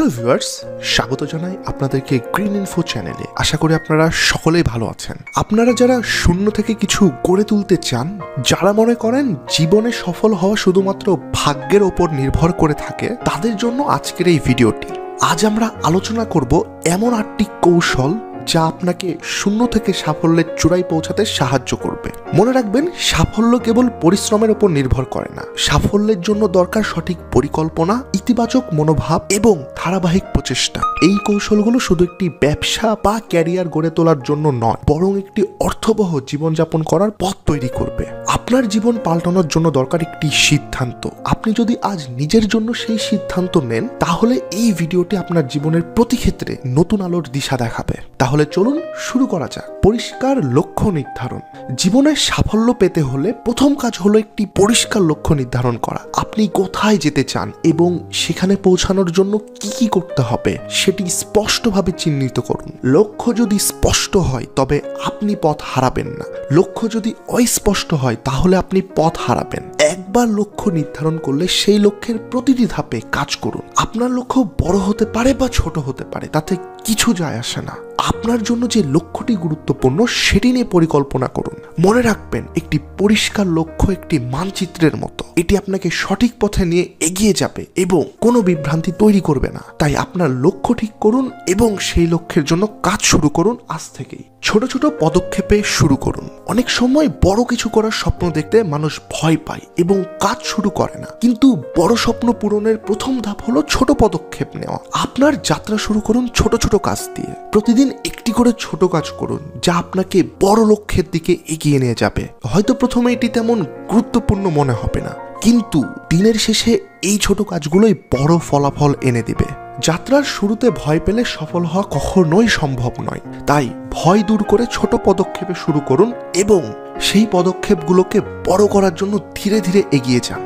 Hello viewers, স্বাগত জানাই আপনাদেরকে গ্রিন ইনফো চ্যানেলে। আশা করি আপনারা সকলেই ভালো আছেন। আপনারা যারা শূন্য থেকে কিছু গড়ে তুলতে চান, যারা মনে করেন জীবনে সফল হওয়া শুধুমাত্র ভাগ্যের ওপর নির্ভর করে থাকে, তাদের জন্য আজকের এই ভিডিওটি। আজ আমরা আলোচনা করব এমন 8টি কৌশল যা আপনাকে শূন্য থেকে সাফল্যের চূড়ায় পৌঁছাতে সাহায্য করবে। মনে রাখবেন, সাফল্য কেবল পরিশ্রমের উপর নির্ভর করে না। সাফল্যের জন্য দরকার সঠিক পরিকল্পনা, ইতিবাচক মনোভাব এবং ধারাবাহিক প্রচেষ্টা। এই কৌশলগুলো শুধু একটি ব্যবসা বা ক্যারিয়ার গড়ে তোলার জন্য নয়, বরং একটি অর্থবহ জীবনযাপন করার পথ তৈরি করবে। আপনার জীবন পাল্টানোর জন্য দরকার একটি সিদ্ধান্ত। আপনি যদি আজ নিজের জন্য সেই সিদ্ধান্ত নেন, তাহলে এই ভিডিওটি আপনার জীবনের প্রতি ক্ষেত্রে নতুন আলোর দিশা দেখাবে। তাহলে চলুন শুরু করা যাক। পরিষ্কার লক্ষ্য নির্ধারণ। জীবনে সাফল্য পেতে হলে প্রথম কাজ হলো একটি পরিষ্কার লক্ষ্য নির্ধারণ করা। আপনি কোথায় যেতে চান এবং সেখানে পৌঁছানোর জন্য কি কি করতে হবে সেটি স্পষ্টভাবে চিহ্নিত করুন। লক্ষ্য যদি স্পষ্ট হয় তবে আপনি পথ হারাবেন না। লক্ষ্য যদি অস্পষ্ট হয় তাহলে আপনি পথ হারাবেন। একবার লক্ষ্য নির্ধারণ করলে সেই লক্ষ্যের প্রতিটি ধাপে কাজ করুন। আপনার লক্ষ্য বড় হতে পারে বা ছোট হতে পারে, তাতে কিছু যায় আসে না। আপনার জন্য যে লক্ষ্যটি গুরুত্বপূর্ণ সেটি নিয়ে পরিকল্পনা করুন। মনে রাখবেন, একটি পরিষ্কার লক্ষ্য একটি মানচিত্রের মতো। এটি আপনাকে সঠিক পথে নিয়ে এগিয়ে যাবে এবং কোনো বিভ্রান্তি তৈরি করবে না। তাই আপনার লক্ষ্য ঠিক করুন এবং সেই লক্ষ্যের জন্য কাজ শুরু করুন আজ থেকেই। ছোট ছোট পদক্ষেপে শুরু করুন। অনেক সময় বড় কিছু করার স্বপ্ন দেখতে মানুষ ভয় পায় এবং কাজ শুরু করে না, কিন্তু বড় স্বপ্ন পূরণের প্রথম ধাপ হলো ছোট পদক্ষেপ নেওয়া। আপনার যাত্রা শুরু করুন ছোট ছোট কাজ দিয়ে। প্রতিদিন একটি করে ছোট কাজ করুন যা আপনাকে বড় লক্ষ্যের দিকে এগিয়ে নিয়ে যাবে। হয়তো প্রথমে এটি তেমন গুরুত্বপূর্ণ মনে হবে না, কিন্তু দিনের শেষে এই ছোট কাজগুলোই বড় ফলাফল এনে দিবে। যাত্রার শুরুতে ভয় পেলে সফল হওয়া কখনোই সম্ভব নয়। তাই ভয় দূর করে ছোট পদক্ষেপে শুরু করুন এবং সেই পদক্ষেপগুলোকে বড় করার জন্য ধীরে ধীরে এগিয়ে যান।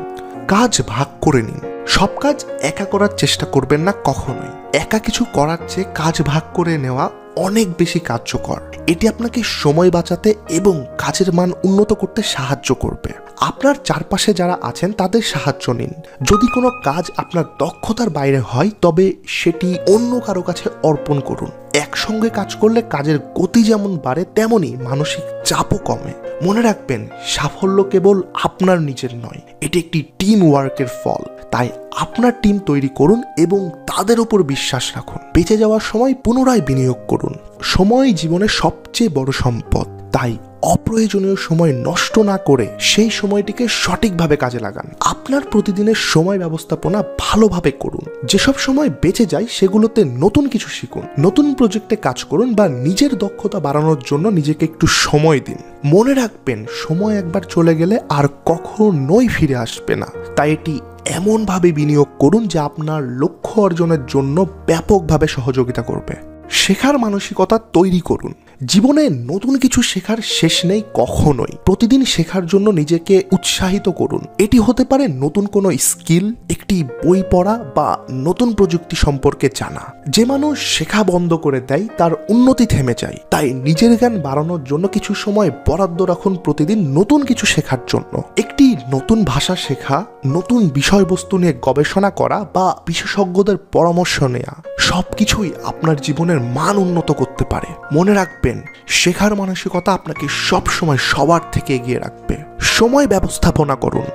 কাজ ভাগ করে নিন। সব কাজ একা করার চেষ্টা করবেন না কখনোই। একা কিছু করার চেয়ে কাজ ভাগ করে নেওয়া অনেক বেশি কার্যকর। এটি আপনাকে সময় বাঁচাতে এবং কাজের মান উন্নত করতে সাহায্য করবে। আপনার চারপাশে যারা আছেন তাদের সাহায্য নিন। যদি কোনো কাজ আপনার দক্ষতার বাইরে হয় তবে সেটি অন্য কারো কাছে অর্পণ করুন। একসঙ্গে কাজ করলে কাজের গতি যেমন বাড়ে, তেমনি মানসিক চাপও কমে। মনে রাখবেন, সাফল্য কেবল আপনার নিজের নয়, এটি একটি টিম ওয়ার্কের ফল। তাই আপনার টিম তৈরি করুন এবং তাদের উপর বিশ্বাস রাখুন। বেঁচে যাওয়ার সময় পুনরায় বিনিয়োগ করুন। সময় জীবনের সবচেয়ে বড় সম্পদ। তাই অপ্রয়োজনীয় সময় নষ্ট না করে সেই সময়টিকে সঠিকভাবে কাজে লাগান। আপনার প্রতিদিনের সময় ব্যবস্থাপনা ভালোভাবে করুন। যেসব সময় বেঁচে যায় সেগুলোতে নতুন কিছু শিখুন, নতুন প্রজেক্টে কাজ করুন বা নিজের দক্ষতা বাড়ানোর জন্য নিজেকে একটু সময় দিন। মনে রাখবেন, সময় একবার চলে গেলে আর কখনোই ফিরে আসবে না। তাই এটি এমনভাবে বিনিয়োগ করুন যা আপনার লক্ষ্য অর্জনের জন্য ব্যাপকভাবে সহযোগিতা করবে। শেখার মানসিকতা তৈরি করুন। জীবনে নতুন কিছু শেখার শেষ নেই কখনোই। প্রতিদিন শেখার জন্য নিজেকে উৎসাহিত করুন। এটি হতে পারে নতুন কোনো স্কিল, একটি বই পড়া বা নতুন প্রযুক্তি সম্পর্কে জানা। যে মানুষ শেখা বন্ধ করে দেয় তার উন্নতি থেমে যায়। তাই নিজের জ্ঞান বাড়ানোর জন্য কিছু সময় বরাদ্দ রাখুন প্রতিদিন নতুন কিছু শেখার জন্য। একটি নতুন ভাষা শেখা, নতুন বিষয়বস্তু নিয়ে গবেষণা করা বা বিশেষজ্ঞদের পরামর্শ নেওয়া সবকিছুই আপনার জীবনের মান উন্নত করতে পারে। মনে রাখবেন, শেখার মানসিকতা আপনাকে সবসময় সবার থেকে এগিয়ে রাখবে। সময় ব্যবস্থাপনা করুন।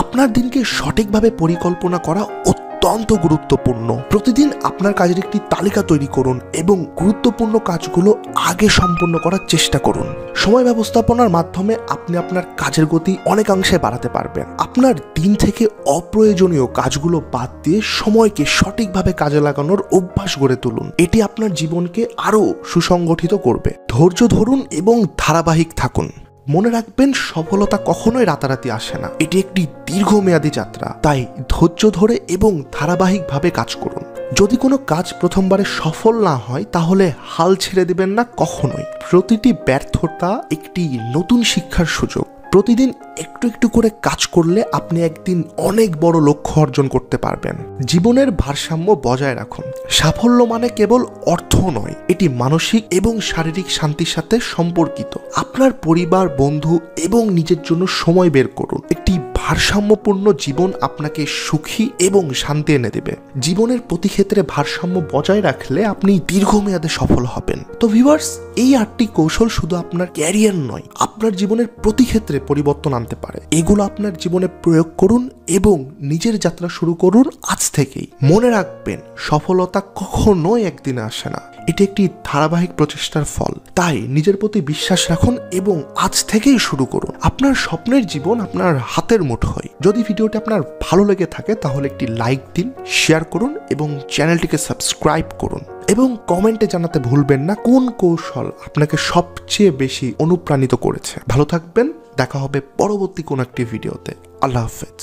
আপনার দিনকে সঠিকভাবে পরিকল্পনা করা অত্যন্ত গুরুত্বপূর্ণ। প্রতিদিন আপনার কাজের একটি তালিকা তৈরি করুন এবং গুরুত্বপূর্ণ কাজগুলো আগে সম্পন্ন করার চেষ্টা করুন। সময় ব্যবস্থাপনার মাধ্যমে আপনি আপনার কাজের গতি অনেকাংশে বাড়াতে পারবেন। আপনার দিন থেকে অপ্রয়োজনীয় কাজগুলো বাদ দিয়ে সময়কে সঠিকভাবে কাজে লাগানোর অভ্যাস গড়ে তুলুন। এটি আপনার জীবনকে আরও সুসংগঠিত করবে। ধৈর্য ধরুন এবং ধারাবাহিক থাকুন। মনে রাখবেন, সফলতা কখনোই রাতারাতি আসে না। এটি একটি দীর্ঘমেয়াদী যাত্রা। তাই ধৈর্য ধরে এবং ধারাবাহিকভাবে কাজ করুন। যদি কোনো কাজ প্রথমবারে সফল না হয় তাহলে হাল ছেড়ে দিবেন না কখনোই। প্রতিটি ব্যর্থতা একটি নতুন শিক্ষার সুযোগ। প্রতিদিন একটু একটু করে কাজ করলে আপনি একদিন অনেক বড় লক্ষ্য অর্জন করতে পারবেন। জীবনের ভারসাম্য বজায় রাখুন। সাফল্য মানে কেবল অর্থ নয়, এটি মানসিক এবং শারীরিক শান্তির সাথে সম্পর্কিত। আপনার পরিবার, বন্ধু এবং নিজের জন্য সময় বের করুন। একটি ভারসাম্যপূর্ণ জীবন আপনাকে সুখী এবং শান্তি এনে দেবে। জীবনের প্রতি ক্ষেত্রে ভারসাম্য বজায় রাখলে আপনি দীর্ঘমেয়াদে সফল হবেন। তো ভিউয়ার্স, এই 8টি কৌশল শুধু আপনার ক্যারিয়ার নয়, আপনার জীবনের প্রতি ক্ষেত্রে পরিবর্তন আনতে পারে। এগুলো আপনার জীবনে প্রয়োগ করুন এবং নিজের যাত্রা শুরু করুন আজ থেকেই। মনে রাখবেন, সফলতা কখনোই একদিনে আসে না, এটি একটি ধারাবাহিক প্রচেষ্টার ফল। তাই নিজের প্রতি বিশ্বাস রাখুন এবং আজ থেকেই শুরু করুন। আপনার স্বপ্নের জীবন আপনার হাতের মুঠোয়। যদি ভিডিওটি আপনার ভালো লেগে থাকে তাহলে একটি লাইক দিন, শেয়ার করুন এবং চ্যানেলটিকে সাবস্ক্রাইব করুন। এবং কমেন্টে জানাতে ভুলবেন না কোন কৌশল আপনাকে সবচেয়ে বেশি অনুপ্রাণিত করেছে। ভালো থাকবেন, দেখা হবে পরবর্তী কোন একটি ভিডিওতে। আল্লাহ হাফেজ।